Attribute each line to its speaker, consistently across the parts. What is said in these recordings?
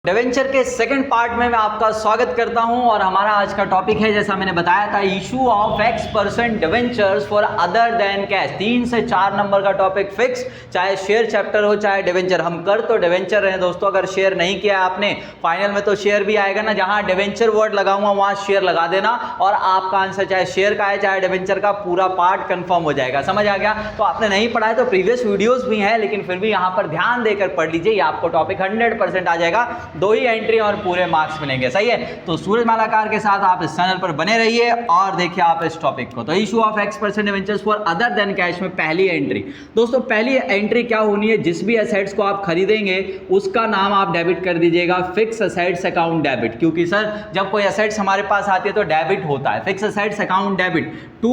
Speaker 1: Debenture के second part में मैं आपका स्वागत करता हूं और हमारा आज का टॉपिक है, जैसा मैंने बताया था, issue of X% debentures for other than cash. 3 से 4 नंबर का टॉपिक फिक्स, चाहे शेयर चैप्टर हो चाहे डिवेंचर। हम कर तो डिवेंचर रहे दोस्तों, अगर शेयर नहीं किया आपने फाइनल में तो शेयर भी आएगा ना, जहां डिवेंचर वर्ड लगाऊंगा वहां शेयर लगा देना और आपका आंसर चाहे शेयर का है चाहे डिवेंचर का पूरा पार्ट कंफर्म हो जाएगा। समझ आ गया? तो आपने नहीं पढ़ा है तो प्रीवियस वीडियोस भी हैं, लेकिन फिर भी यहां पर ध्यान देकर पढ़ लीजिए, ये आपको टॉपिक 100% आ जाएगा। 2 ही एंट्री और पूरे मार्क्स मिलेंगे। सही है? तो सूरजमालाकार के साथ आप इस चैनल पर बने रहिए और देखिए आप इस टॉपिक को। तो issue of X% debentures for other than cash में पहली एंट्री दोस्तों, पहली एंट्री क्या होनी है, जिस भी एसेट्स को आप खरीदेंगे उसका नाम आप डेबिट कर दीजिएगा, फिक्स एसेट्स अकाउंट डेबिट। क्योंकि सर जब कोई एसेट्स हमारे पास आती है तो डेबिट होता है, fix assets account debit to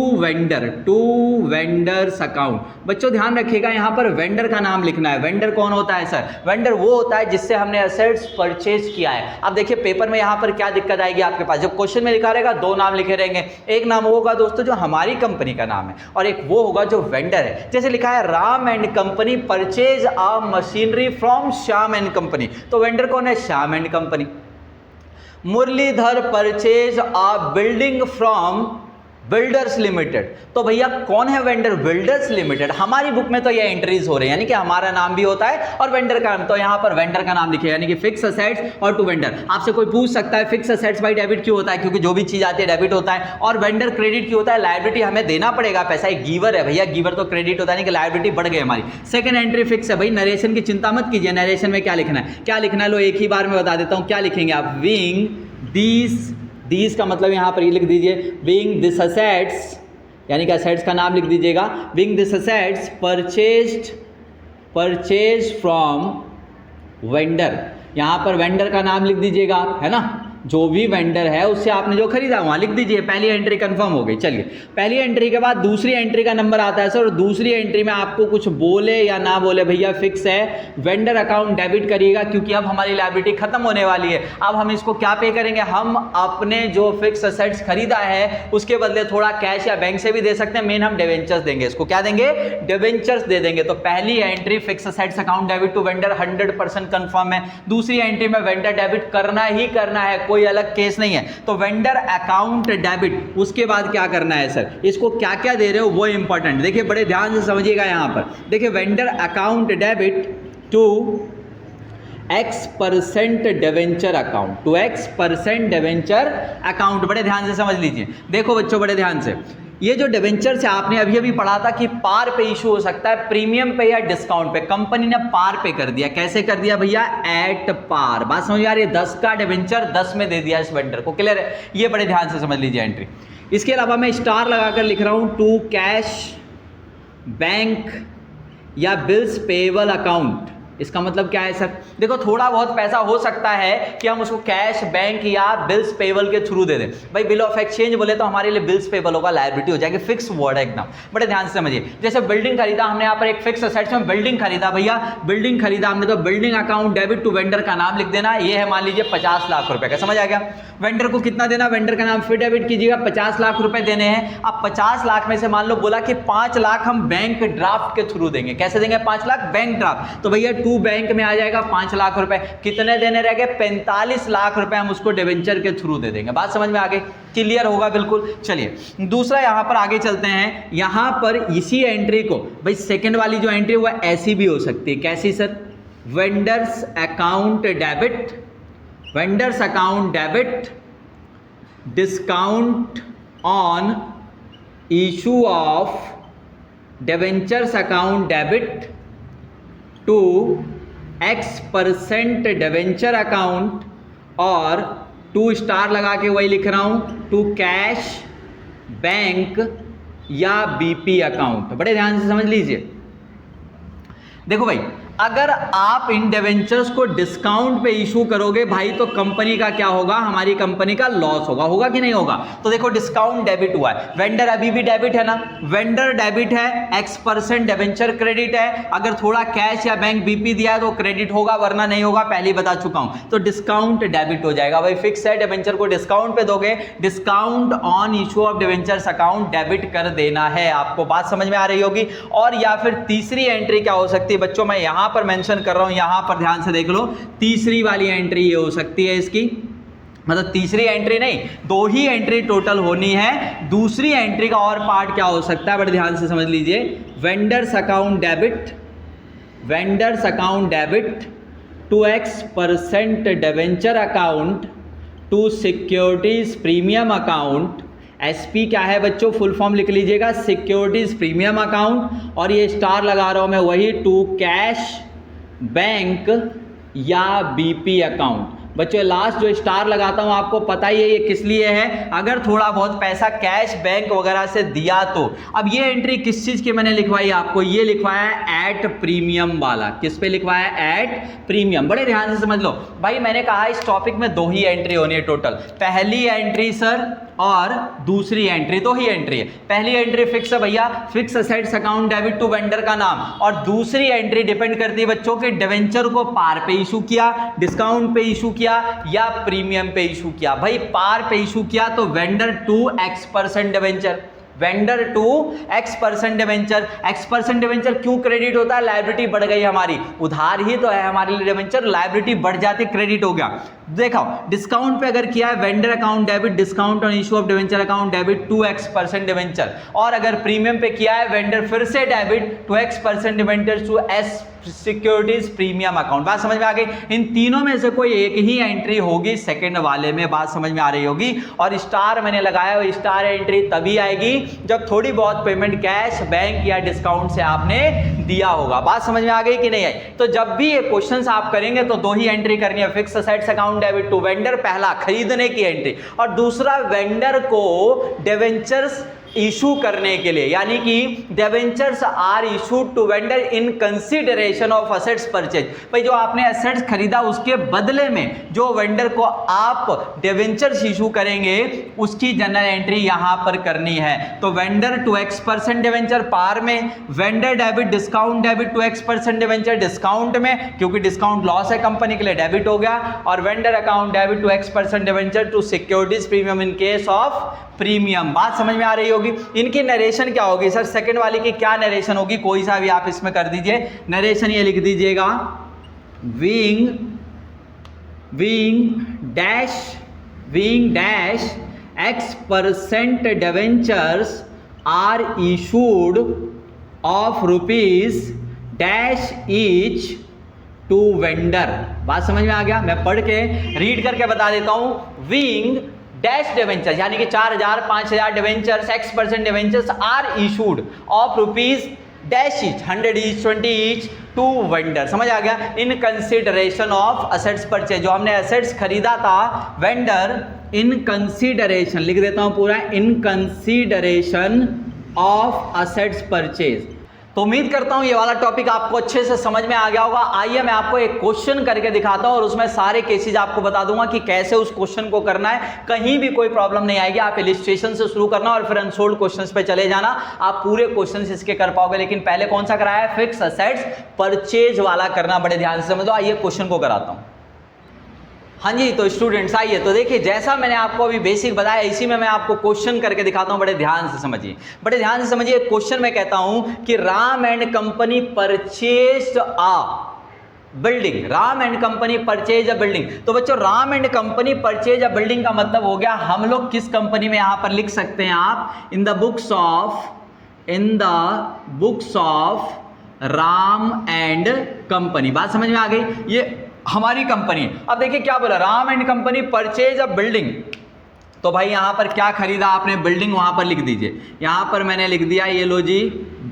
Speaker 1: vendors account. बच्चों ध्यान रखिएगा, यहां पर वेंडर का नाम लिखना है। वेंडर कौन होता है सर? वेंडर वो होता है जिससे हमने एसेट्स परचेज किया है। अब देखिए पेपर में यहां पर क्या दिक्कत आएगी आपके पास, जब क्वेश्चन में लिखा रहेगा 2 नाम लिखे रहेंगे। एक नाम होगा दोस्तों जो हमारी कंपनी का नाम है और एक वो होगा जो वेंडर है। जैसे लिखा है Ram and company purchase a machinery from Shyam and company, तो वेंडर कौन है? Shyam and company. Muralidhar purchase a building from builders limited, तो भैया कौन है वेंडर? Builders limited. हमारी बुक में तो ये एंट्रीज हो रही है, यानी कि हमारा नाम भी होता है और वेंडर का नाम, तो यहां पर वेंडर का नाम लिखे, यानी कि फिक्स असेट्स और टू वेंडर। आपसे कोई पूछ सकता है फिक्स असेट्स बाई डेबिट क्यों होता है? क्योंकि जो भी चीज आती है डेबिट होता है, और वेंडर क्रेडिट क्यों होता है? लायबिलिटी हमें देना पड़ेगा पैसा, एक गिवर है भैया, गिवर तो क्रेडिट होता है, नहीं कि लायबिलिटी बढ़ गई हमारी। सेकंड एंट्री फिक्स है भाई, नरेशन की चिंता मत कीजिए, नरेशन में क्या लिखना है, क्या लिखना है लो एक ही बार में बता देता हूं। क्या लिखेंगे आप? बीइंग दीज का मतलब यहां पर ये लिख दीजिए, बीइंग दिस असेट्स, यानी कि असेट्स का नाम लिख दीजिएगा, being this assets purchase from vendor. यहां पर वेंडर का नाम लिख दीजिएगा, है ना, जो भी वेंडर है उससे आपने जो खरीदा वहां लिख दीजिए। पहली एंट्री कंफर्म हो गई। चलिए पहली एंट्री के बाद दूसरी एंट्री का नंबर आता है सर, और दूसरी एंट्री में आपको कुछ बोले या ना बोले भैया फिक्स है, वेंडर अकाउंट डेबिट करिएगा, क्योंकि अब हमारी लायबिलिटी खत्म होने वाली है। अब हम इसको क्या पे करेंगे? हम अपने जो फिक्स असेट्स खरीदा है उसके बदले थोड़ा कैश या बैंक से भी दे सकते हैं, मेन हम डिवेंचर्स देंगे। इसको क्या देंगे? डिवेंचर्स दे देंगे। तो पहली entry fix assets account debit to vendor 100% confirm है। दूसरी एंट्री में वेंडर डेबिट करना ही करना है, कोई अलग केस नहीं है। तो वेंडर अकाउंट डेबिट, उसके बाद क्या करना है सर, इसको क्या क्या दे रहे हो वो इंपॉर्टेंट, देखिए बड़े ध्यान से समझिएगा। यहां पर देखिए vendor account debit to X% debenture account, to X% debenture account. बड़े ध्यान से समझ लीजिए, देखो बच्चों बड़े ध्यान से, ये जो डिवेंचर से आपने अभी अभी पढ़ा था कि पार पे इशू हो सकता है, प्रीमियम पे या डिस्काउंट पे। कंपनी ने पार पे कर दिया, कैसे कर दिया भैया? At par. बात समझ आ रही है? 10 का डिवेंचर 10 में दे दिया इस वेंडर को। क्लियर है? ये बड़े ध्यान से समझ लीजिए एंट्री। इसके अलावा मैं स्टार लगाकर लिख रहा हूं टू कैश बैंक या बिल्स पेएबल अकाउंट। इसका मतलब क्या है सर? देखो थोड़ा बहुत पैसा हो सकता है कि हम उसको कैश बैंक या बिल्स पेबल के थ्रू दे दें। भाई बिल ऑफ एक्सचेंज बोले तो हमारे लिए बिल्स पेबल होगा, लायबिलिटी हो जाएगी, फिक्स वर्ड है एकदम। बड़े ध्यान से समझिए, जैसे बिल्डिंग खरीदा हमने, यहाँ पर एक फिक्स असेट्स में बिल्डिंग खरीदा भैया, बिल्डिंग खरीदा हमने, तो building account debit to vendor का नाम लिख देना। ये है मान लीजिए 50 लाख रुपए का। समझ आ गया? वेंडर को कितना देना? वेंडर का नाम फिर डेबिट कीजिएगा, 50 लाख रुपए देने हैं। अब 50 लाख में से मान लो बोला कि 5 लाख हम बैंक ड्राफ्ट के थ्रू देंगे। कैसे देंगे 5 लाख? Bank draft. तो भैया टू बैंक में आ जाएगा 5 लाख रुपए। कितने देने रह गए? 45 लाख रुपए हम उसको डिवेंचर के थ्रू दे देंगे। बात समझ में आ गई? क्लियर होगा बिल्कुल। चलिए दूसरा यहां पर आगे चलते हैं। यहां पर इसी एंट्री को भाई सेकंड वाली जो एंट्री हुआ ऐसी भी हो सकती है। कैसी sir? Vendors account debit, vendors account debit discount on issue of debentures account debit to X% debenture account, और 2 स्टार लगा के वही लिख रहा हूं, टू कैश बैंक या BP अकाउंट। बड़े ध्यान से समझ लीजिए। देखो भाई अगर आप इन डिवेंचर्स को डिस्काउंट पे इशू करोगे भाई तो कंपनी का क्या होगा? हमारी कंपनी का लॉस होगा। होगा कि नहीं होगा? तो देखो डिस्काउंट डेबिट हुआ है, वेंडर अभी भी डेबिट है ना, वेंडर डेबिट है, X% डिवेंचर क्रेडिट है। अगर थोड़ा कैश या बैंक BP दिया है तो क्रेडिट होगा, वरना नहीं होगा, पहले ही बता चुका हूं। तो डिस्काउंट डेबिट हो जाएगा भाई, फिक्स है, डिवेंचर को डिस्काउंट पे दोगे, discount on issue of debentures account debit कर देना है। आपको बात समझ में आ रही होगी। और या फिर तीसरी एंट्री क्या हो सकती है बच्चों, मैं यहां यहां पर मेंशन कर रहा हूं, यहां पर ध्यान से देख लो, तीसरी वाली एंट्री ये हो सकती है इसकी, मतलब तीसरी एंट्री नहीं, दो ही एंट्री टोटल होनी है। दूसरी एंट्री का और पार्ट क्या हो सकता है, बड़े ध्यान से समझ लीजिए, vendors account debit, vendors account debit to X% debenture account to securities premium account. SP क्या है बच्चों, फुल फॉर्म लिख लीजिएगा, सिक्योरिटीज प्रीमियम अकाउंट, और ये स्टार लगा रहा हूं मैं वही, टू कैश बैंक या बीपी अकाउंट। बच्चों लास्ट जो स्टार लगाता हूं आपको पता ही है ये किस लिए है, अगर थोड़ा बहुत पैसा कैश बैंक वगैरह से दिया तो। अब ये एंट्री किस चीज की मैंने लिखवाई आपको, ये लिखवाया है एट प्रीमियम वाला। किस पे लिखवाया है, एट प्रीमियम। बड़े ध्यान से समझ लो भाई, मैंने कहा इस टॉपिक में दो ही एंट्री होनी है टोटल, पहली एंट्री सर और दूसरी एंट्री, दो ही एंट्री है। पहली एंट्री फिक्स है भैया, fix assets account debit to vendor का नाम, और दूसरी एंट्री डिपेंड करती है बच्चों के डिवेंचर को पार पे इशू किया, डिस्काउंट पे इशू किया या प्रीमियम पे इशू किया। भाई पार पे इशू किया तो vendor to X% debenture, vendor to X% debenture. X% debenture क्यों क्रेडिट होता है, लायबिलिटी बढ़ गई हमारी, उधार ही तो है हमारे लिए डिवेंचर, लायबिलिटी बढ़ जाती, क्रेडिट हो गया। देखो डिस्काउंट पे अगर किया है vendor account debit, discount on issue of debenture account debit to X% debenture, और अगर प्रीमियम पे किया है वेंडर फिर से debit to X% debenture to S securities premium account. बात समझ में आ गई, इन तीनों में से कोई एक ही एंट्री होगी सेकंड वाले में, बात समझ में आ रही होगी। और स्टार मैंने लगाया, स्टार एंट्री तभी आएगी जब थोड़ी बहुत पेमेंट कैश बैंक या डिस्काउंट से आपने दिया होगा। बात समझ में आ गई कि नहीं आई। तो जब भी ये क्वेश्चंस आप करेंगे तो दो ही एंट्री करनी है, fix assets account debit to vendor, पहला खरीदने की एंट्री, और दूसरा वेंडर को डिवेंचर्स इशू करने के लिए, यानी कि debentures are issued to vendor in consideration of assets purchase. भाई जो आपने असेट्स खरीदा उसके बदले में जो वेंडर को आप डिवेंचर्स इशू करेंगे उसकी जनरल एंट्री यहां पर करनी है। तो vendor to X% debenture par में, vendor debit discount debit to X% debenture discount में, क्योंकि डिस्काउंट लॉस है कंपनी के लिए, डेबिट हो गया, और vendor account debit to X% debenture to securities premium in case of premium. बात समझ में आ रही होगी। इनकी नरेशन क्या होगी सर, सेकंड वाली की क्या नरेशन होगी, कोई सा भी आप इसमें कर दीजिए नरेशन, ये लिख दीजिएगा, being dash X% debentures are issued of rupees dash each to vendor. बात समझ में आ गया, मैं पढ़ के रीड करके बता देता हूं। बीइंग डैश डिवेंचर्स यानी कि 4000 5000 debentures X% debentures are issued of rupees dash each 100 each 20 each to vendor. समझ आ गया, in consideration of assets purchase, जो हमने असेट्स खरीदा था वेंडर इन कंसीडरेशन, लिख देता हूं पूरा, इन कंसीडरेशन ऑफ असेट्स परचेज। तो उम्मीद करता हूं ये वाला टॉपिक आपको अच्छे से समझ में आ गया होगा। आइए मैं आपको एक क्वेश्चन करके दिखाता हूं और उसमें सारे केसेस आपको बता दूंगा कि कैसे उस क्वेश्चन को करना है, कहीं भी कोई प्रॉब्लम नहीं आएगी। आप इलिस्ट्रेशन से शुरू करना और फिर अनसोल्ड क्वेश्चंस पे चले जाना, आप पूरे क्वेश्चंस इसके कर पाओगे। लेकिन पहले कौन सा कराया है, फिक्स असेट्स परचेज वाला करना, बड़े ध्यान से समझो। आइए क्वेश्चन को कराता हूं। हाँ जी, तो स्टूडेंट्स आइए, तो देखिए जैसा मैंने आपको अभी बेसिक बताया इसी में मैं आपको क्वेश्चन करके दिखाता हूं। बड़े ध्यान से समझिए, बड़े ध्यान से समझिए। क्वेश्चन में कहता हूं कि Ram and company purchased a building, Ram and company purchase a building. तो बच्चों Ram and company purchase a building का मतलब हो गया, हम लोग किस कंपनी में यहां पर लिख सकते हैं आप, in the books of Ram and company. बात समझ में आ गई, ये हमारी कंपनी। अब देखिए क्या बोला, Ram and company purchase a building, तो भाई यहां पर क्या खरीदा आपने, बिल्डिंग, वहां पर लिख दीजिए। यहां पर मैंने लिख दिया, ये लो जी,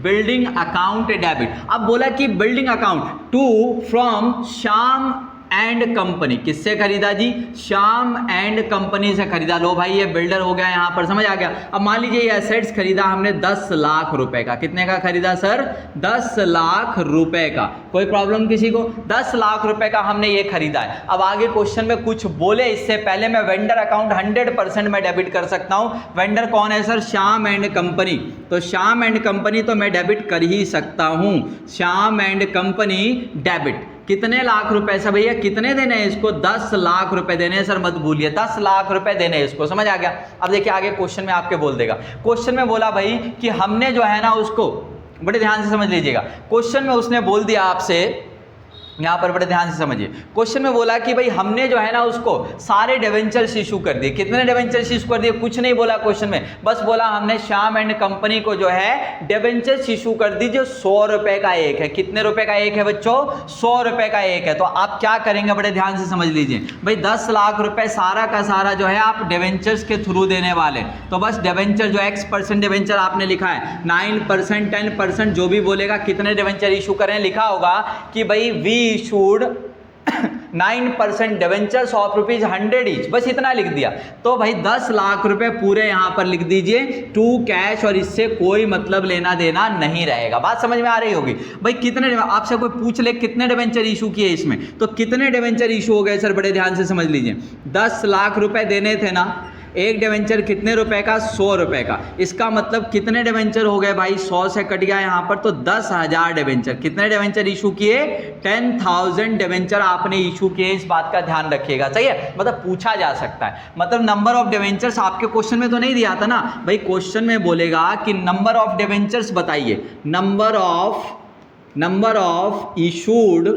Speaker 1: बिल्डिंग अकाउंट डेबिट। अब बोला कि building account to from Shyam and company, किससे खरीदा जी, श्याम एंड कंपनी से खरीदा। लो भाई ये बिल्डर हो गया, यहां पर समझ आ गया। अब मान लीजिए ये एसेट्स खरीदा हमने 10 लाख रुपए का, कितने का खरीदा सर, 10 लाख रुपए का। कोई प्रॉब्लम किसी को, 10 लाख रुपए का हमने ये खरीदा है। अब आगे क्वेश्चन में कुछ बोले इससे पहले मैं वेंडर अकाउंट 100% में डेबिट कर सकता हूं। वेंडर कौन है सर, श्याम एंड कंपनी, तो श्याम एंड कंपनी तो मैं डेबिट कर ही सकता हूं। श्याम एंड कंपनी डेबिट, कितने लाख रुपए से भैया, कितने देने हैं इसको, 10 लाख रुपए देने हैं सर, मत भूलिए 10 लाख रुपए देने हैं इसको। समझ आ गया। अब देखिए आगे क्वेश्चन में आपके बोल देगा, क्वेश्चन में बोला भाई कि हमने जो है ना उसको, बड़े ध्यान से समझ लीजिएगा, क्वेश्चन में उसने बोल दिया आपसे यहाँ पर बड़े ध्यान से समझिए, क्वेश्चन में बोला कि भाई हमने जो है ना उसको सारे डिवेंचर्स इशू कर दिए। कितने डिवेंचर्स इशू कर दिए? कुछ नहीं बोला क्वेश्चन में, बस बोला हमने श्याम एंड कंपनी को जो है डिवेंचर्स इशू कर दी जो 100 रुपए का एक है। कितने रुपए का एक है बच्चों? 100 रुपए का एक है। तो आप क्या करेंगे बड़े ध्यान से समझ लीजिए भाई, 10 लाख रुपए सारा का सारा जो है आप डिवेंचर्स के थ्रू देने वाले। तो बस डिवेंचर जो X% डिवेंचर आपने लिखा है 9%, 10% जो भी बोलेगा कितने डिवेंचर इशू करें, लिखा होगा कि भाई we issued 9% debentures of ₹100 each, बस इतना लिख दिया। तो भाई 10 लाख रुपए पूरे यहां पर लिख दीजिए टू कैश, और इससे कोई मतलब लेना देना नहीं रहेगा। बात समझ में आ रही होगी भाई। कितने, आपसे कोई पूछ ले कितने डिवेंचर इशू किए इसमें, तो कितने डिवेंचर इशू हो गए सर? बड़े ध्यान से समझ लीजिए, 10 लाख रुपए देने थे ना, एक डिवेंचर कितने रुपए का? 100 रुपए का। इसका मतलब कितने डिवेंचर हो गए भाई? 100 से कट गया यहाँ पर, तो 10,000 डिवेंचर। कितने डिवेंचर इशू किए? 10,000 डिवेंचर आपने इशू किए। इस बात का ध्यान रखिएगा, सही है? मतलब पूछा जा सकता है, मतलब नंबर ऑफ डिवेंचर्स आपके क्वेश्चन में तो नहीं दिया था ना भाई। क्वेश्चन में बोलेगा कि नंबर ऑफ डिवेंचर्स बताइए, number of issued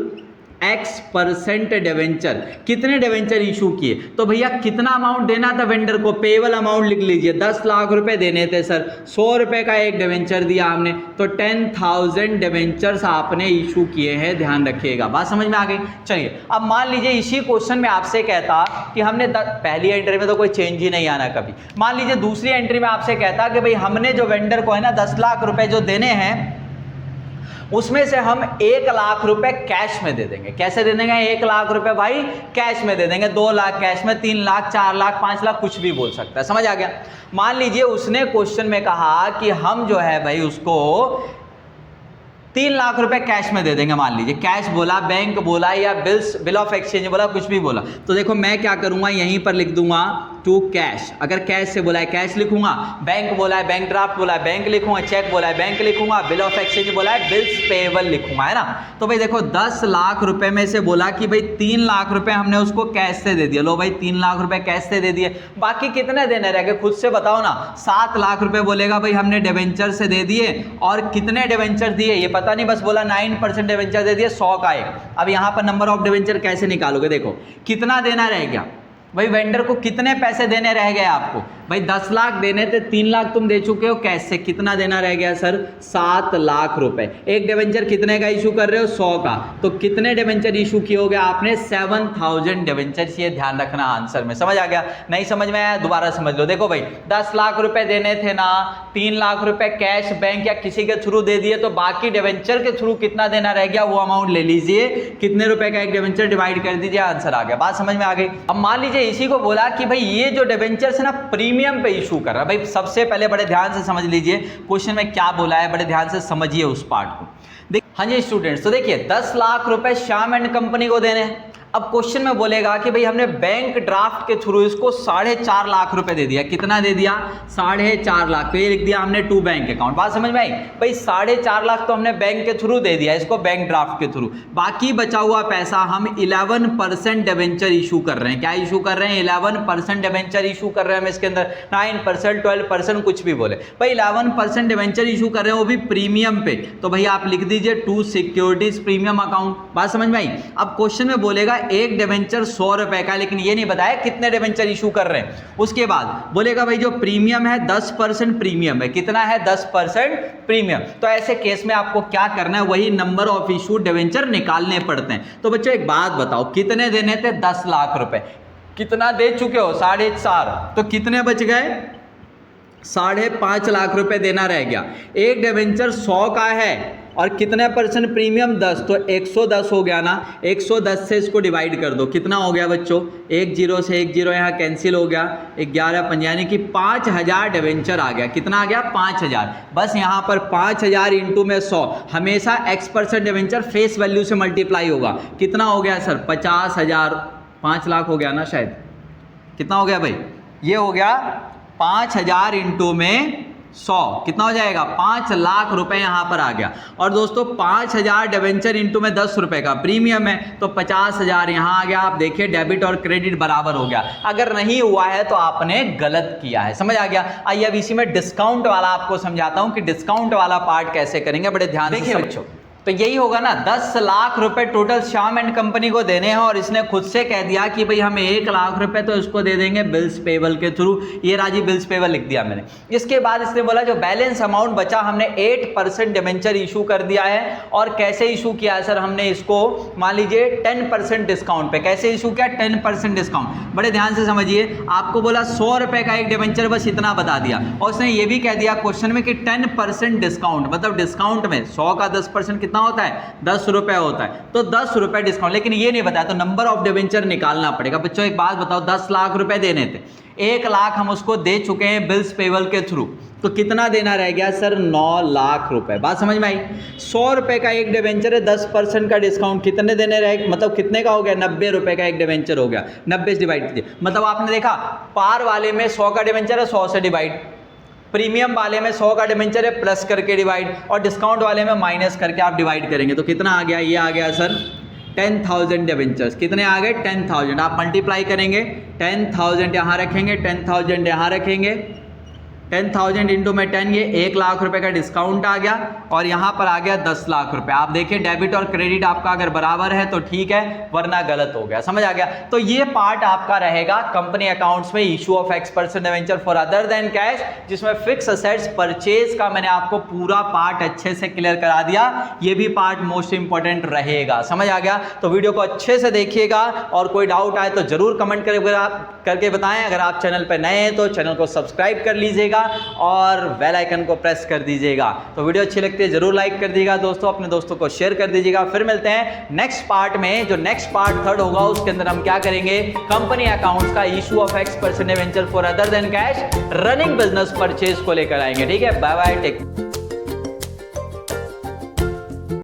Speaker 1: X% debenture, कितने डिवेंचर इशू किए। तो भैया कितना अमाउंट देना था वेंडर को? पेबल अमाउंट लिख लीजिए, 10 लाख रुपए देने थे सर, 100 रुपए का एक डिवेंचर दिया हमने, तो 10,000 डिवेंचर्स आपने इशू किए हैं। ध्यान रखिएगा, बात समझ में आ गई। चलिए अब मान लीजिए इसी क्वेश्चन में आपसे कहता कि हमने पहली एंट्री में तो कोई चेंज ही नहीं आना कभी। मान लीजिए दूसरी एंट्री में आपसे कहता कि भाई हमने जो वेंडर को है ना 10 लाख रुपए जो देने हैं, उसमें से हम 1 लाख रुपए कैश में दे देंगे। कैसे दे देंगे? 1 लाख रुपए भाई कैश में दे देंगे, 2 लाख कैश में, 3 लाख, 4 लाख, 5 लाख, कुछ भी बोल सकता है। समझ आ गया? मान लीजिए उसने क्वेश्चन में कहा कि हम जो है भाई उसको 3 लाख रुपए कैश में दे देंगे। मान लीजिए कैश बोला, बैंक बोला, या बिल ऑफ एक्सचेंज बोला, कुछ भी बोला। तो देखो मैं क्या करूंगा, यहीं पर लिख दूंगा टू कैश। अगर कैश से बोला है कैश लिखूंगा, बैंक बोला है बैंक ड्राफ्ट बोला है बैंक लिखूंगा, चेक बोला है बैंक लिखूंगा, बिल ऑफ एक्सचेंज बोला है बिल्स पेएबल लिखूंगा, है ना। तो भाई देखो 10 लाख रुपए में से बोला कि भाई 3 लाख रुपए हमने उसको कैश से दे दिया। लो भाई 3 लाख रुपए कैश से दे दिए, बाकी कितने देने रह गए खुद से बताओ ना। 7 लाख रुपए बोलेगा भाई हमने डिवेंचर से दे दिए, और कितने डिवेंचर दिए ये पता नहीं, बस बोला 9% डिवेंचर दे दिए, 100 का एक। अब यहां पर नंबर ऑफ डिवेंचर कैसे निकालोगे? देखो कितना देना रह गया भाई, वेंडर को कितने पैसे देने रह गए आपको? भाई 10 लाख देने थे, 3 लाख तुम दे चुके हो कैश से, कितना देना रह गया सर? 7 लाख रुपए। एक डिवेंचर कितने का इशू कर रहे हो? 100 का। तो कितने डिवेंचर इशू किए होगे आपने? 7,000 डिवेंचर। ये ध्यान रखना आंसर में। समझ आ गया? नहीं समझ में आया दोबारा समझ लो। देखो भाई 10 लाख रुपए देने थे ना, 3 लाख रुपए कैश बैंक या किसी के थ्रू दे दिए, तो बाकी डिवेंचर के थ्रू कितना देना रह गया वो अमाउंट ले लीजिए, कितने रुपए का एक डिवेंचर डिवाइड कर दीजिए, आंसर आ गया। बात समझ में आ गई? अब मान लीजिए इसी को बोला कि भाई ये जो डिवेंचर है ना प्रीमियम पे इशू कर रहा है। भाई सबसे पहले बड़े ध्यान से समझ लीजिए क्वेश्चन में क्या बोला है, बड़े ध्यान से समझिए उस पार्ट को। हाँ जी स्टूडेंट्स, तो देखिए 10 लाख रुपए श्याम एंड कंपनी को देने हैं। अब क्वेश्चन में बोलेगा कि भाई हमने बैंक ड्राफ्ट के थ्रू इसको 4.5 लाख रुपए दे दिया। कितना दे दिया? 4.5 लाख। तो ये लिख दिया हमने टू बैंक अकाउंट। बात समझ में आई? भाई 4.5 लाख तो हमने बैंक के थ्रू दे दिया इसको, बैंक ड्राफ्ट के थ्रू। बाकी बचा हुआ पैसा हम 11% डिवेंचर इशू कर रहे हैं। क्या इशू कर रहे हैं? 11% डिवेंचर इशू कर रहे हैं हम इसके अंदर। 9%, 12%, कुछ भी बोले भाई 11% डिवेंचर इशू कर रहे हैं, वो भी प्रीमियम पे। तो भाई आप लिख दीजिए टू सिक्योरिटीज प्रीमियम अकाउंट। बात समझ में आई? अब क्वेश्चन में बोलेगा एक डिवेंचर 100 रुपए का, लेकिन ये नहीं बताया कितने डिवेंचर इशू कर रहे हैं। उसके बाद बोलेगा भाई जो प्रीमियम है 10% प्रीमियम है। कितना है? 10% प्रीमियम। तो ऐसे केस में आपको क्या करना है, वही नंबर ऑफ इशू डिवेंचर निकालने पड़ते हैं। तो बच्चों एक बात बताओ, कितने देने थे? 10 लाख रुपए। कितना दे चुके हो? 4.5। तो कितने बच गए? 5.5 लाख रुपए देना रह गया। एक डिवेंचर 100 का है और कितने परसेंट प्रीमियम? 10। तो 110 हो गया ना। 110 से इसको डिवाइड कर दो, कितना हो गया बच्चों? 1 0 से 1 0 यहाँ कैंसिल हो गया, 11 5 यानी कि 5000 डिवेंचर आ गया। कितना आ गया? 5000। बस यहाँ पर 5000 इंटू में 100, हमेशा X% डिवेंचर फेस वैल्यू से मल्टीप्लाई होगा। कितना हो गया सर? 50,000। 5 लाख हो गया ना शायद। कितना हो गया भाई? ये हो गया 5000 इंटू में 100, कितना हो जाएगा? 5 लाख रुपए यहां पर आ गया। और दोस्तों 5000 डिवेंचर इंटू में 10 रुपए का प्रीमियम है, तो 50,000 यहां आ गया। आप देखिए डेबिट और क्रेडिट बराबर हो गया। अगर नहीं हुआ है तो आपने गलत किया है। समझ आ गया? आइए अब इसी में डिस्काउंट वाला आपको समझाता हूं कि डिस्काउंट वाला पार्ट कैसे करेंगे। बड़े ध्यान से बच्चों तो यही होगा ना, 10 लाख रुपए टोटल श्याम एंड कंपनी को देने हैं और इसने खुद से कह दिया कि भाई हमें 1 लाख रुपए तो इसको दे देंगे बिल्स पेबल के थ्रू। ये राजी बिल्स पेबल लिख दिया मैंने। इसके बाद इसने बोला जो बैलेंस अमाउंट बचा हमने 8% डिबेंचर इशू कर दिया है। और कैसे इशू किया है सर हमने इसको, मान लीजिए 10% डिस्काउंट पे। कैसे इशू किया? 10% डिस्काउंट। बड़े ध्यान से समझिए, आपको बोला 100 रुपए का एक डिबेंचर, बस इतना बता दिया। और उसने ये भी कह दिया क्वेश्चन में कि 10% डिस्काउंट, मतलब डिस्काउंट में 100 का 10% कितना होता है? 10 रुपए होता है। तो 10 रुपए डिस्काउंट, लेकिन ये नहीं बताया, तो नंबर ऑफ डिबेंचर निकालना पड़ेगा। बच्चों एक बात बताओ, 10 लाख रुपए देने थे, 1 लाख हम उसको दे चुके हैं बिल्स पेबल के थ्रू, तो कितना देना रह गया सर? 9 लाख रुपए। बात समझ में आई? 100 रुपए का एक डिबेंचर है, 10% का डिस्काउंट, कितने देने रहे, मतलब कितने का हो गया? 90 रुपए का एक डिबेंचर हो गया। 90 से डिवाइड कीजिए, मतलब आपने देखा पार वाले में 100 का डिबेंचर है, 100 से डिवाइड, प्रीमियम वाले में 100 का डिबेंचर है, प्लस करके डिवाइड, और डिस्काउंट वाले में माइनस करके आप डिवाइड करेंगे तो कितना आ गया? ये आ गया सर 10,000 डिबेंचर्स। कितने आ गए? 10,000। आप मल्टीप्लाई करेंगे, 10,000 यहाँ रखेंगे, 10,000 यहाँ रखेंगे, 10,000 इंटू में 10, ये 1 लाख रुपए का डिस्काउंट आ गया और यहाँ पर आ गया 10 लाख रुपए। आप देखिए डेबिट और क्रेडिट आपका अगर बराबर है तो ठीक है, वरना गलत हो गया। समझ आ गया? तो ये पार्ट आपका रहेगा कंपनी अकाउंट्स में, issue of X% debenture for other than cash, जिसमें फिक्स असेट्स परचेज का मैंने आपको पूरा पार्ट अच्छे से क्लियर करा दिया। ये भी पार्ट मोस्ट इंपॉर्टेंट रहेगा। समझ आ गया? तो वीडियो को अच्छे से देखिएगा और कोई डाउट आए तो जरूर कमेंट करके बताएं। अगर आप चैनल पर नए हैं तो चैनल को सब्सक्राइब कर लीजिएगा और बेल आइकन को प्रेस कर दीजिएगा। तो वीडियो अच्छी लगती है जरूर लाइक कर दीजिएगा दोस्तों, अपने दोस्तों को शेयर कर दीजिएगा। फिर मिलते हैं नेक्स्ट पार्ट में। जो नेक्स्ट पार्ट 3rd होगा उसके अंदर हम क्या करेंगे? कंपनी अकाउंट्स का issue of X% debenture for other than cash, running business purchase को लेकर आएंगे। ठीक है, बाय बाय, टेक।